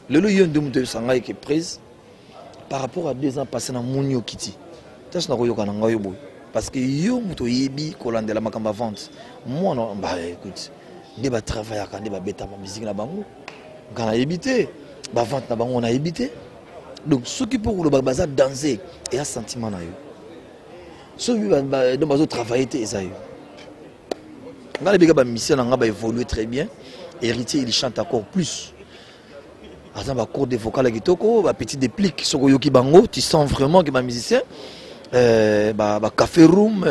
Le lieu de Sangha qui est prise par rapport à 2 ans passés dans Mounio Kiti. Parce que yo muto yebi kolande la makamba vente. Moi non bah écoute, débat travail quand débat bêta ma musique na bango. Quand a évité, bah vente na bango on a évité. Donc ceux qui pour le baza danser et un sentiment na yo. Ceux qui dans bazo travailler et ça yo. Quand les gars ba mission na ba évoluer très bien, héritier il chante encore plus. Attends ba cours de vocal à kitoko, ba petit déplique sur yoki bango, tu sens vraiment que ma musicien café room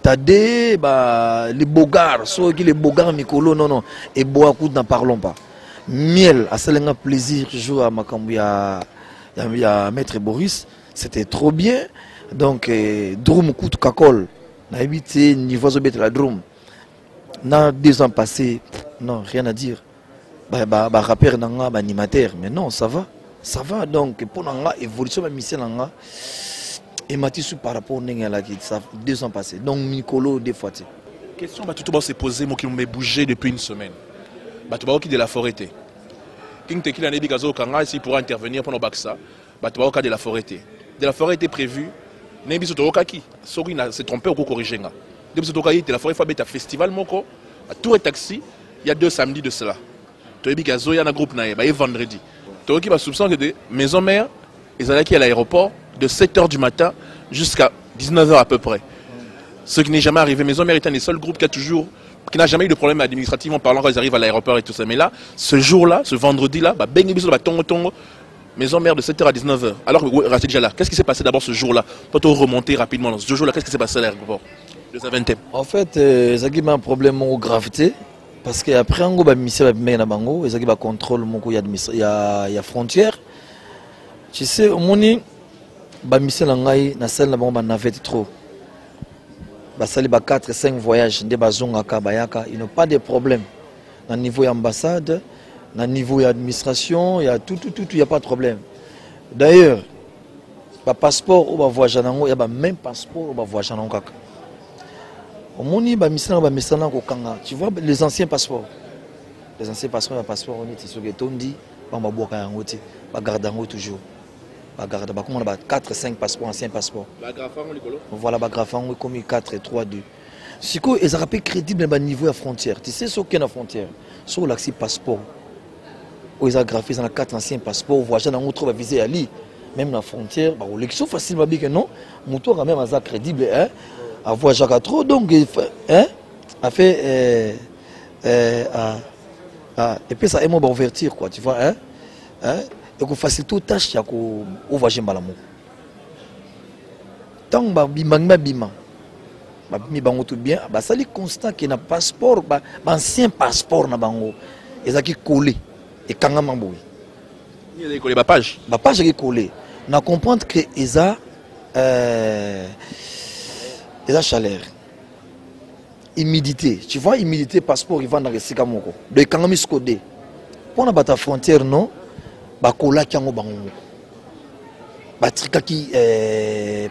tadé les bogards ceux qui les bogards mikolo non et beaucoup n'en parlons pas miel à un plaisir jouer à makambu ya maître Boris c'était trop bien donc drum coup de cacole na évité niveau de la drum na 2 ans passés non rien à dire rappeur nanga animateur mais non ça va donc pour nanga évolution de mission nanga et Matissou par rapport à la qui ça 2 ans passés donc Nicolo des fois question bah tout se poser moi qui me bougé depuis une semaine bah tu vas qui de la forêt King te kila nebi gazo kanga ici pour intervenir pendant baksa bah tu vas au cas de la forêt était prévu nebi soto okaki sori na se tromper ou corriger nga depuis soto okaki de la forêt fa beta festival moko à Tour et Taxi il y a 2 samedis de cela to ebi gazo ya na groupe na ba vendredi to qui va soupçon que maison mère ils allaient à l'aéroport de 7h du matin jusqu'à 19h à peu près. Ce qui n'est jamais arrivé. Maison Mère est un des seuls groupes qui n'a jamais eu de problème administrativement parlant quand ils arrivent à l'aéroport et tout ça. Mais là, ce jour-là, ce vendredi-là, Maison Mère de 7h à 19h. Alors que restez déjà là. Qu'est-ce qui s'est passé d'abord ce jour-là? Toi, tu remonter rapidement dans ce jour-là. Qu'est-ce qui s'est passé à l'aéroport de Zaventem? En fait, ça a un problème de gravité. Parce qu'après, on a mis ça à Bango. Il y a un contrôle, il y a frontière. Tu sais, au moment ba mission langai na salle na bango navette trop ba sali ba 4-5 voyages nde bazonga ka bayaka ils n'ont pas de problème na niveau ambassade na niveau administration il y a tout il y a pas de problème d'ailleurs ba passeport ou ba voyage nango il y a ba même passeport ou ba voyage nango kaka au moni ba mission ko kanga tu vois les anciens passeports ba passeport on était sur que tondi ba maboka yango ti ba garde yango toujours. Bagarde, comment on a 4-5 passeports, anciens passeports. Voilà, bagrafan, comme 4 et 3, 2. Si ils ont rappelé crédible à niveau de la frontière. Tu sais ce qu'est la frontière? Sur l'accès passeport. Ils ont graffé dans 4 anciens passeports, voyageurs dans autre visé à l'île. Même la frontière, l'élection facile, que non. Mon tour a même un crédible, hein. À voyager à trop, donc, hein. A fait. Et puis ça aime ouvertir, quoi, tu vois, hein. Et qu'on facilite tout tâche ya ko voyager malamu tant ba bima mi bango tout bien ba sali constant que na passeport ba ancien passeport na bango ezaki collé et kanga mambo il y a collé ba page qui collé na comprendre que eza chaleur humidité tu vois humidité passeport il va na resika moko de kanga mi scodé pour na bata frontière non bakola kiango bango batrika qui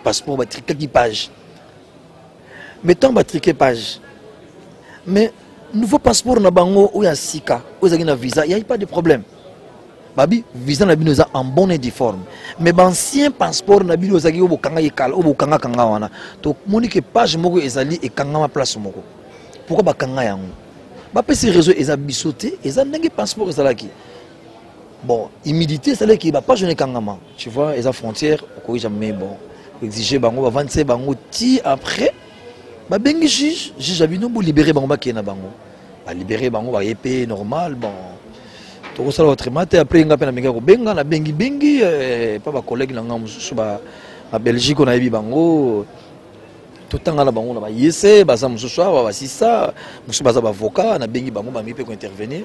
passeport batrika qui page mettons batrika page mais nouveau passeport na bango ou ya sika ou za visa il y a pas de problème babi visa na bino za en bonne et due forme mais ancien passeport na bino za ki obokanga yekala obokanga kanga wana to moni que page moko ezali e kanga ma place moko pourquoi bakanga yango ba pesi réseau eza bisoté eza ndenge passeport ezalaki. Bon, humidité, c'est là qu'il va pas jeûner kangama. Tu vois, les frontières, jamais bon. Exiger bango, va vendre bango, ti après, bah bengi juge abino pour libérer bango ba kena bango. Bah libérer bango, bah épée normal, bon. Tout ça votre matin après nga pena menga ko benga na bengi pas ba collègue na nga mususu ba à Belgique on a eu bango. Tout temps na bango na ba yese, ba sa mususu ba sisa, mususu ba za ba avocat na bengi bango ba mi peut intervenir.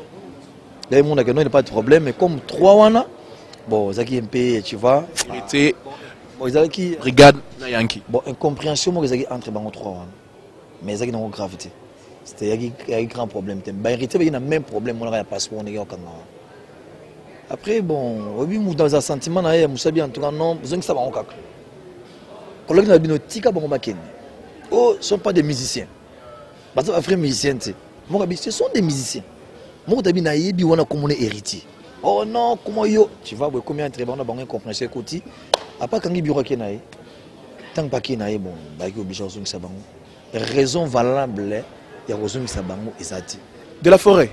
Là, il n'y a pas de problème, mais comme 3 wana, bon, Zaki MP, tu vois. Bon, Zaki. Brigade Nayanki. Bon, incompréhension, moi, Zaki entre dans 3 wana. Mais Zaki n'a pas de gravité. C'était un grand problème. Bah, il y a le même problème, on a un passeport, on est en Kanga. Après, bon, oui, dans un sentiment, en tout cas, non, besoin que ça va en Kaka. Collègues n'a pas tika bon maken. Oh, ce ne sont pas des musiciens. Parce que frère musicien, ce sont des musiciens. Moi, je suis comme héritier. Oh non, comment yo? Tu vois, combien de travailleurs ont compris côté. Après, quand il bureau qui est tant que qui est bon, il y a obligé de raison valable, il y a raison de la forêt.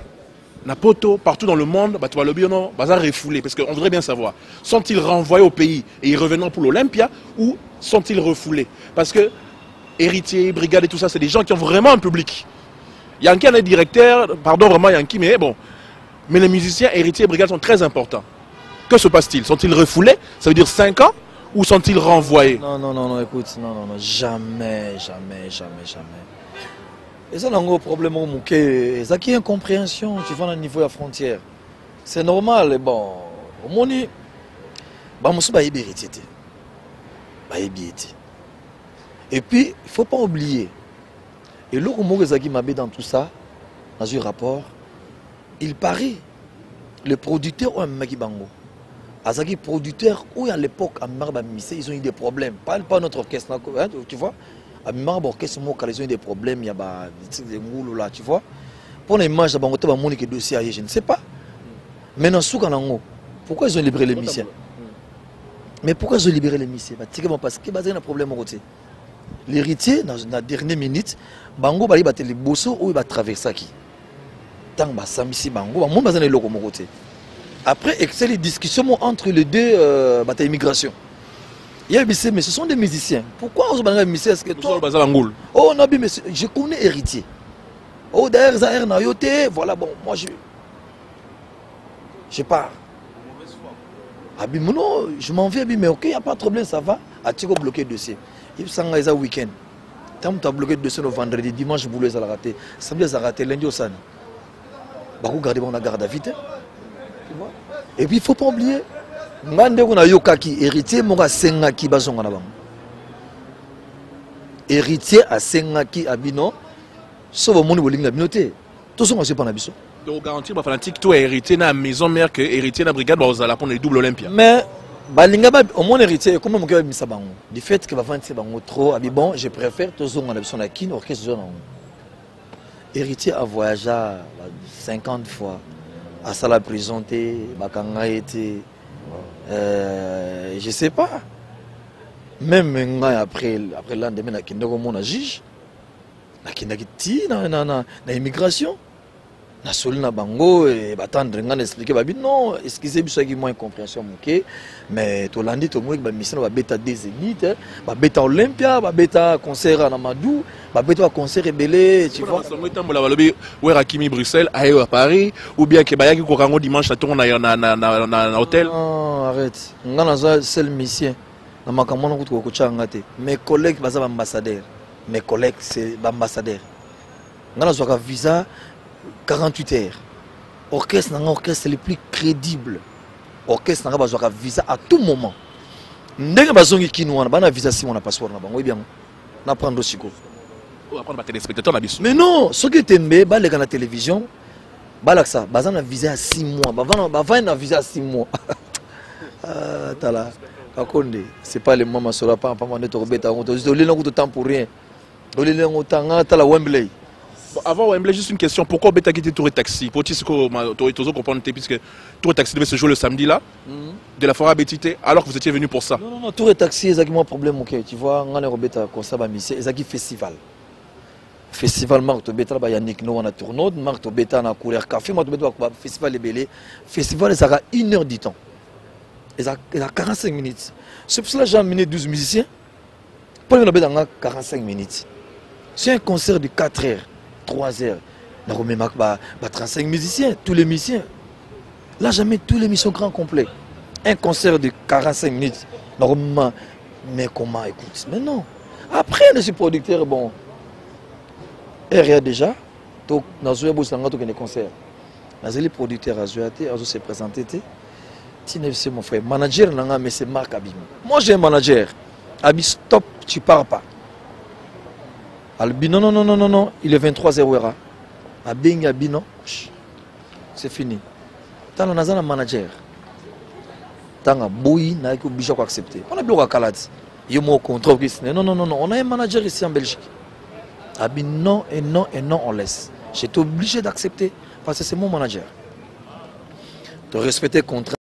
Napoto, partout dans le monde, tu vas le bien, refoulé. Parce qu'on voudrait bien savoir, sont-ils renvoyés au pays et ils reviennent pour l'Olympia ou sont-ils refoulés? Parce que héritiers, brigades et tout ça, c'est des gens qui ont vraiment un public. Yankee est directeur, pardon vraiment Yankee, mais bon. Mais les musiciens, héritiers et brigades sont très importants. Que se passe-t-il? Sont-ils refoulés? Ça veut dire 5 ans? Ou sont-ils renvoyés? Non, écoute, non, jamais. Et ça, c'est un gros problème au Mouké. Ça qui est incompréhension, tu vois, au niveau de la frontière. C'est normal, et bon. Au moins, je suis héritier. Et puis, il ne faut pas oublier. Et là, où m'a dans tout ça, dans un rapport, il paraît, le producteur ou un mec bango. Azaki producteur où à l'époque à Marba ils ont eu des problèmes. Pas notre orchestre, hein, tu vois. À Marba orchestre ils ont eu des problèmes, il y a des moules là, tu vois. Pour les matchs, il dossier, je ne sais pas. Maintenant, pourquoi ils ont libéré les musiciens? Mais pourquoi ils ont libéré les musiciens? Parce qu'il y a un problème. L'héritier, dans la dernière minute, Bango va les bossos où il va traverser qui. Après, c'est les discussions entre les deux batailles immigration. Il y a mais ce sont des musiciens. Pourquoi on se bat musicien? Est-ce que toi... Oh non, mais je connais héritier. Oh d'ailleurs, Zahir Nayote, voilà, bon, moi je pars. Non, je m'en vais, mais ok, il n'y a pas de problème, ça va. À Tigo bloqué le dossier. Il s'en va week-end. Tant que tu as bloqué le dossier le vendredi, dimanche, je voulais rater. Samedi, ça a raté, lundi au San. Vous gardez mon garde à vite. Et puis il ne faut pas oublier. Héritier, mon Sengaki Bazonganabam. Héritier à Sengaki Abino, sauf au monde où il y a noté. Tout ça, on ne sait pas l'habitude. Donc, garantir que tu es héritier dans la maison mère que héritier dans la brigade, vous allez prendre les doubles Olympia. Mais, au moins héritier, comment je vais faire du fait que c'est trop, bon, je préfère tout ça, on a besoin de orchestre. Héritier a voyagé 50 fois. À ça la présenté, Bakanga était. Je ne sais pas. Même après le lendemain, il y a un juge. Il y a l'immigration. Na solina bango et batendre ngana expliquer babi non excusez moi qui moins incompréhension OK mais to landi to moi ba mission ba beta des zénith ba beta Olympia ba beta concert à Namadou ba beta concert rebelle tu vois la balobi ou Rakimi Bruxelles à Paris ou bien que bayaki ko rango dimanche tourne na hôtel non arrête ngana za seul mission na makamona ko ko changa te mes collègues baza ambassadeur mes collègues c'est ambassadeur ngana zo ka visa 48 heures. Orchestre, c'est le plus crédible. Orchestre, n'a pas visa à tout moment. Dès que vous avez un visa, si on a passeport, on bien. On apprend aussi. Mais non, ce qui est aimé, la télévision, ça, on a visa à 6 mois. On a visa à 6 mois. C'est pas les moments sur la pas de Torbeta. On a temps pour rien. On a temps Wembley. Avant Wembley, juste une question. Pourquoi Beta quitté Tour et Taxi? Pour que comprendre puisque Tour et Taxi devait se jouer le samedi là, de la forêt à Bétité, alors que vous étiez venu pour ça. Non, Tour et Taxi, c'est un problème. Tu vois, on a Beta comme ça, c'est un festival. Festival Marc Beta, il y a Nick No, on a tourné, Marc Beta, on a couleur café, Marc Beta, festival les Bélés. Festival, ça a 1 heure du temps. Il a 45 minutes. C'est pour cela que j'ai amené 12 musiciens. Pour le Beta, on a 45 minutes. C'est un concert de 4 heures. 3 heures. On a 35 musiciens, tous les musiciens. Là, jamais tous les musiciens grand complet. Un concert de 45 minutes. Normalement, mais comment écoute? Mais non. Après, je suis producteur, bon. Et déjà, dans le concert. Je suis producteur à Zouate, je suis présenté. C'est mon frère. Manager, mais c'est Marc Abim. Moi, j'ai un manager. Abi, stop, tu pars pas. Albi, non, il est 23h. Abi, non, c'est fini. Tant on a un manager. Tant on bouille, on a obligé d'accepter. On a bloqué à Kaladi. Il y a un contrat. Non, on a un manager ici en Belgique. Abi, non, on laisse. J'étais obligé d'accepter parce que c'est mon manager. de respecter le contrat.